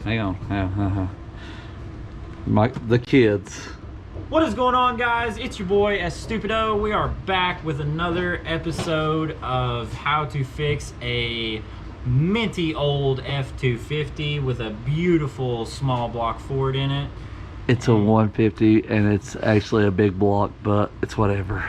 hang on. The kids. What is going on, guys? It's your boy S Stupido. We are back with another episode of how to fix a minty old F-250 with a beautiful small block Ford in it. It's a 150 and it's actually a big block, but it's whatever.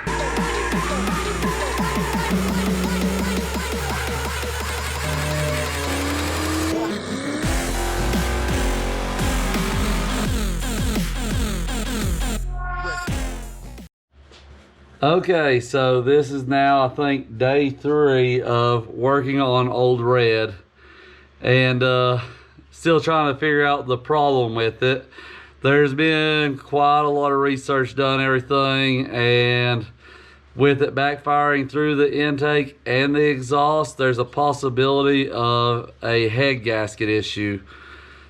Okay, so this is now, I think, day 3 of working on Old Red, and still trying to figure out the problem with it. There's been quite a lot of research done, everything, and with it backfiring through the intake and the exhaust, there's a possibility of a head gasket issue.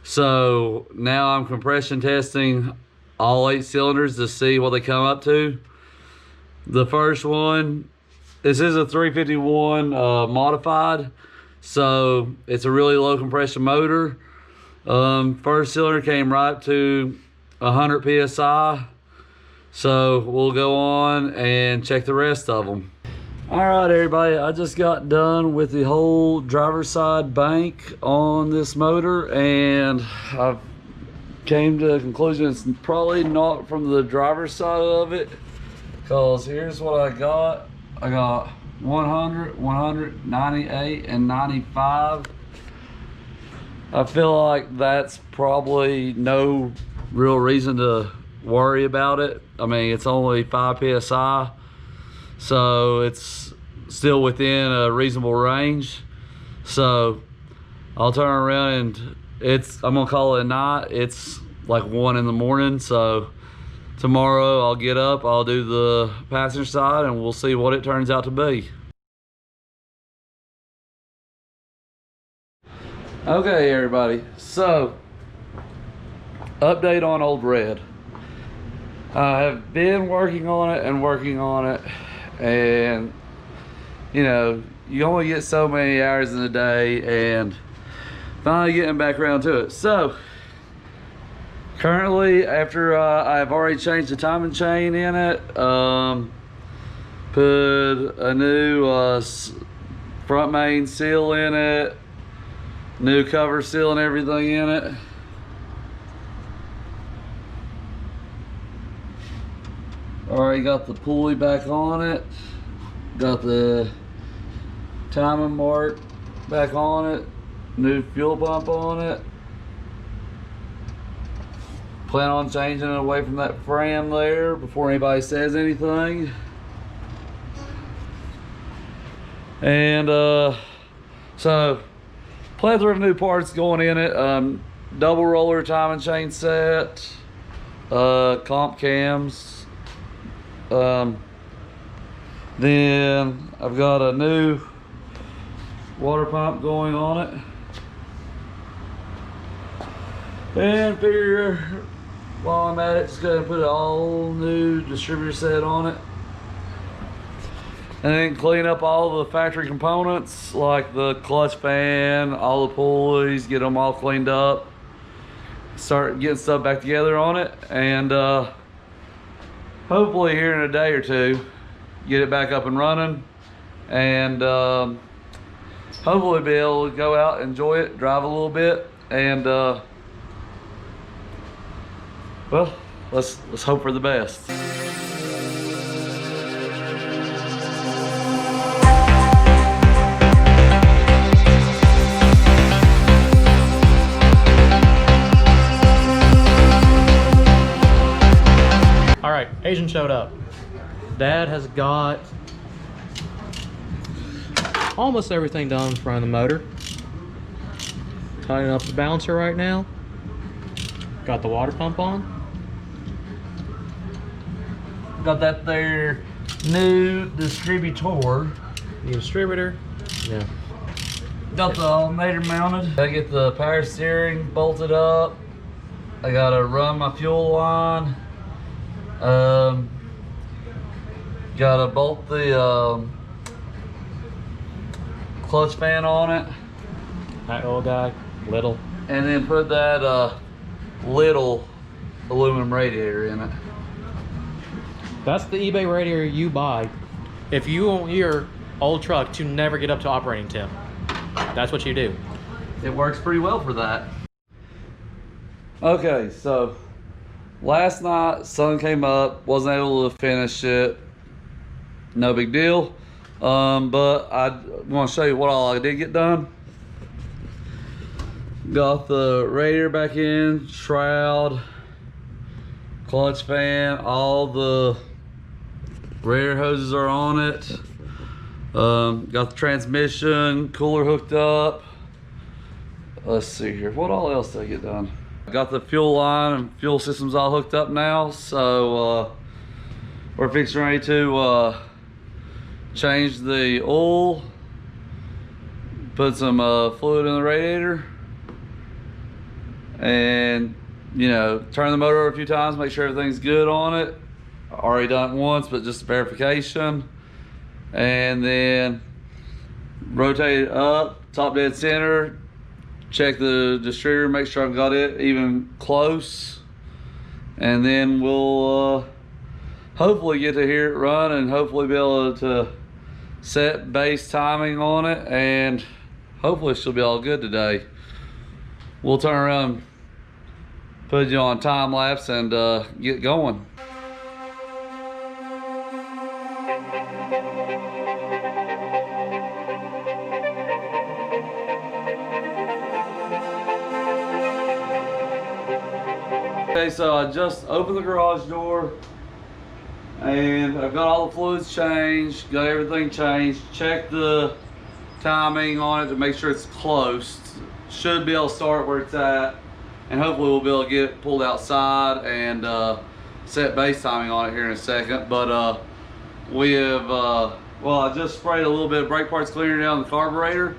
So now I'm compression testing all 8 cylinders to see what they come up to. The first one, this is a 351 modified, so it's a really low compression motor. First cylinder came right up to 100 psi, so we'll go on and check the rest of them. All right, everybody, I just got done with the whole driver's side bank on this motor, and I've came to the conclusion it's probably not from the driver's side of it. Because here's what I got. I got 100, 100, 98, and 95. I feel like that's probably no real reason to worry about it. I mean, it's only 5 psi, so it's still within a reasonable range. So I'll turn around and I'm gonna call it a night. It's like 1 in the morning, so tomorrow I'll get up, I'll do the passenger side, and we'll see what it turns out to be. Okay, everybody, so update on Old Red. I have been working on it, and you know, you only get so many hours in a day, and finally getting back around to it. So currently, after I've already changed the timing chain in it, put a new front main seal in it, new cover seal and everything in it. Already got the pulley back on it, got the timing mark back on it, new fuel pump on it. Plan on changing it away from that frame there before anybody says anything. And so plethora of new parts going in it. Double roller timing chain set, comp cams. Then I've got a new water pump going on it. And figure while I'm at it, just go ahead and put an all new distributor set on it. And then clean up all the factory components like the clutch fan, all the pulleys, get them all cleaned up. Start getting stuff back together on it, and hopefully here in a day or two, get it back up and running, and hopefully be able to go out, enjoy it, drive a little bit, and well, let's hope for the best. All right, Asian showed up. Dad has got almost everything done in front of the motor. Tightening up the balancer right now. Got the water pump on. Got that there new distributor. New distributor. Yeah. Got the alternator mounted. I get the power steering bolted up. I gotta run my fuel line. Gotta bolt the clutch fan on it. That old guy, little. and then put that little aluminum radiator in it. That's the eBay radiator you buy if you want your old truck to never get up to operating temp. That's what you do. It works pretty well for that. Okay, so last night sun came up, wasn't able to finish it. No big deal. But I want to show you what all I did get done. Got the radiator back in, shroud, clutch fan, all the radiator hoses are on it. Got the transmission, cooler hooked up. Let's see here, what all else did I get done? I got the fuel line and fuel systems all hooked up now, so we're fixing ready to change the oil, put some fluid in the radiator, and turn the motor over a few times, make sure everything's good on it. Already done it once, but just verification. And then rotate it up, top dead center, check the distributor, make sure I've got it even close, and then we'll hopefully get to hear it run and hopefully be able to set base timing on it, and hopefully she'll be all good today. We'll turn around, put you on time lapse, and get going. Okay, so I just opened the garage door and I've got all the fluids changed, got everything changed, checked the timing on it to make sure it's close. Should be able to start where it's at, and hopefully we'll be able to get it pulled outside and set base timing on it here in a second. But we have, well, I just sprayed a little bit of brake parts cleaner down the carburetor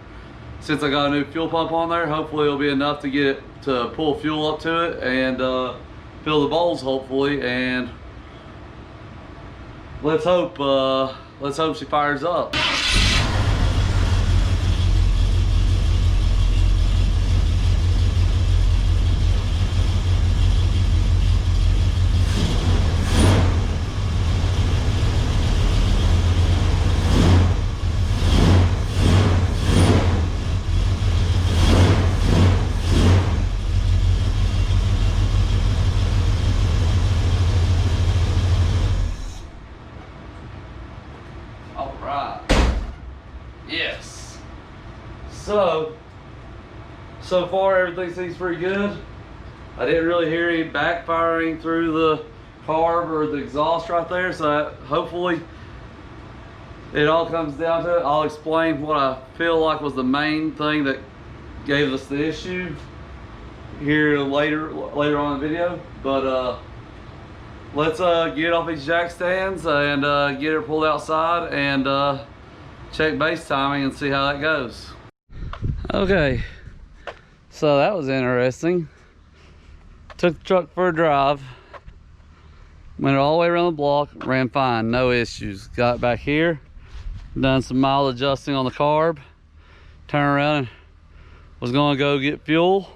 since I got a new fuel pump on there. Hopefully it'll be enough to get it to pull fuel up to it and fill the bowls hopefully, and let's hope she fires up. Yes. So far everything seems pretty good. I didn't really hear any backfiring through the carb or the exhaust right there, so hopefully it all comes down to it. I'll explain what I feel like was the main thing that gave us the issue here later on in the video. But let's get off these jack stands and get it pulled outside and check base timing and see how that goes. Okay, so that was interesting. Took the truck for a drive, went all the way around the block, ran fine, no issues. Got back here, done some mild adjusting on the carb, turned around and was gonna go get fuel,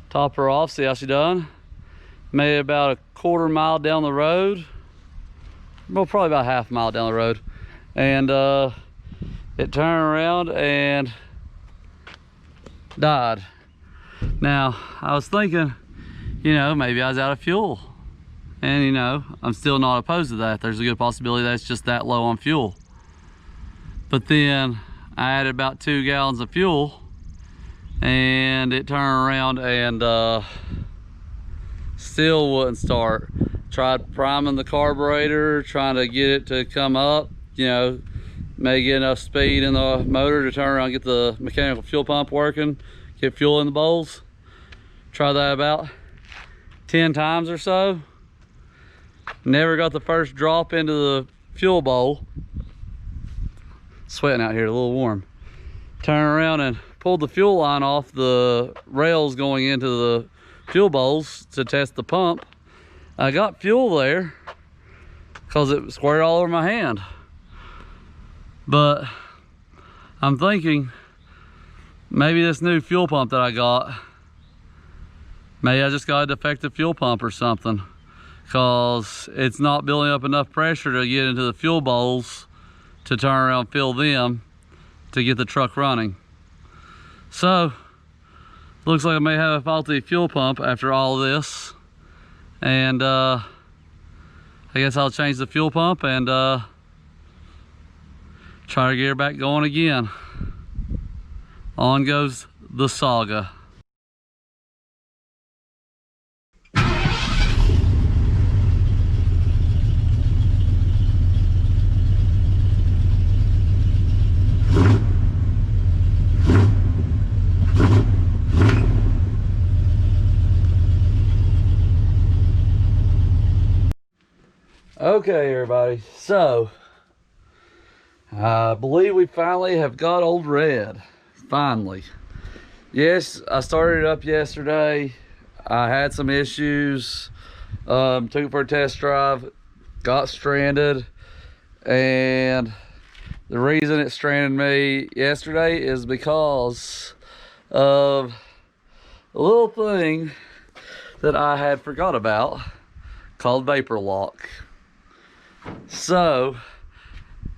top her off, see how she done. Made it about a quarter mile down the road, well, probably about half a mile down the road, and it turned around and died. Now I was thinking, maybe I was out of fuel, and I'm still not opposed to that. There's a good possibility that it's just that low on fuel. But then I added about 2 gallons of fuel and it turned around and still wouldn't start. Tried priming the carburetor, trying to get it to come up, maybe get enough speed in the motor to turn around and get the mechanical fuel pump working, get fuel in the bowls. Try that about 10 times or so. Never got the first drop into the fuel bowl. Sweating out here, a little warm. Turn around and pulled the fuel line off the rails going into the fuel bowls to test the pump. I got fuel there because it squared all over my hand. But I'm thinking maybe this new fuel pump that I got Maybe I just got a defective fuel pump or something, because it's not building up enough pressure to get into the fuel bowls to turn around and fill them to get the truck running. So looks like I may have a faulty fuel pump after all of this, and I guess I'll change the fuel pump and try to get her back going again. On goes the saga. Okay, everybody, so I believe we finally have got Old Red. Finally. Yes, I started it up yesterday. I had some issues. Took it for a test drive, got stranded, and the reason it stranded me yesterday is because of a little thing that I had forgot about called vapor lock. So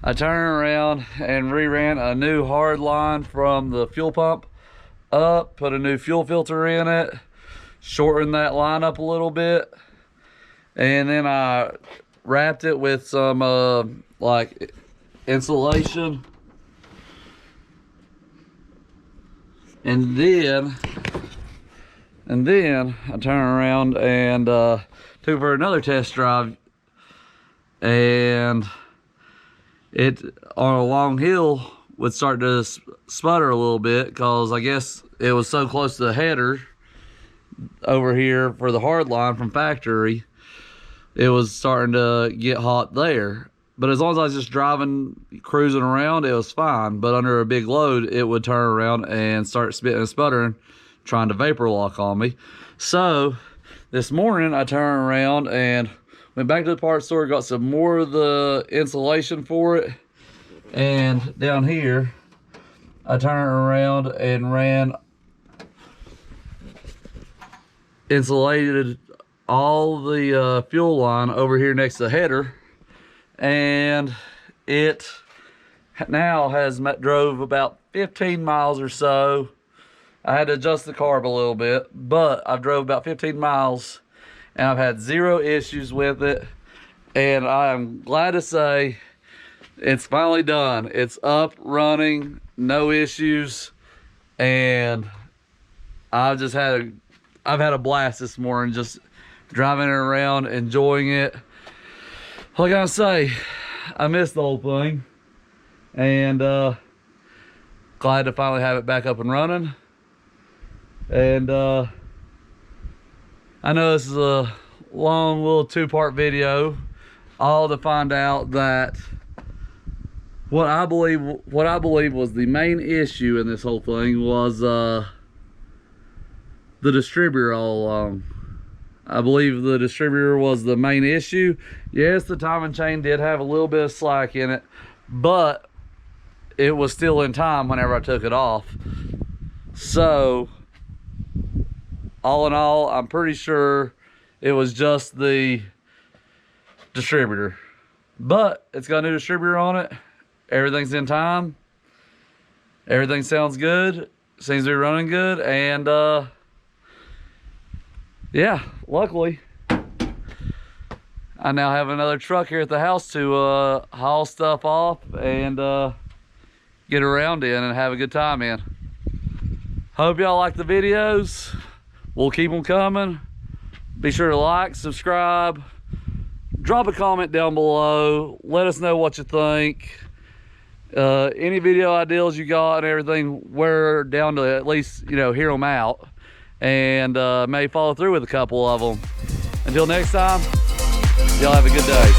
I turned around and reran a new hard line from the fuel pump up, put a new fuel filter in it, shortened that line up a little bit, and then I wrapped it with some like insulation, and then I turned around and took it for another test drive, and it on a long hill would start to sputter a little bit, because I guess it was so close to the header over here for the hard line from factory, it was starting to get hot there. But as long as I was just driving, cruising around, it was fine. But under a big load, it would turn around and start spitting and sputtering, trying to vapor lock on me. So this morning I turned around and went back to the parts store, got some more of the insulation for it, and down here I turned around and ran insulated all the fuel line over here next to the header, and it now has drove about 15 miles or so. I had to adjust the carb a little bit, but I've drove about 15 miles and I've had zero issues with it, and I'm glad to say it's finally done. It's up, running, no issues, and I've had a blast this morning just driving it around, enjoying it. What I gotta say, I missed the whole thing, and glad to finally have it back up and running. And I know this is a long little two-part video, all to find out that what I believe was the main issue in this whole thing was the distributor all along. I believe the distributor was the main issue. Yes, the timing chain did have a little bit of slack in it, but it was still in time whenever I took it off. So all in all, I'm pretty sure it was just the distributor. But it's got a new distributor on it. Everything's in time. Everything sounds good. Seems to be running good. And yeah, luckily I now have another truck here at the house to haul stuff off and get around in and have a good time in. Hope y'all like the videos. We'll keep them coming. Be sure to like, subscribe, drop a comment down below. Let us know what you think. Any video ideas you got and everything, we're down to at least, hear them out, and may follow through with a couple of them. Until next time, y'all have a good day.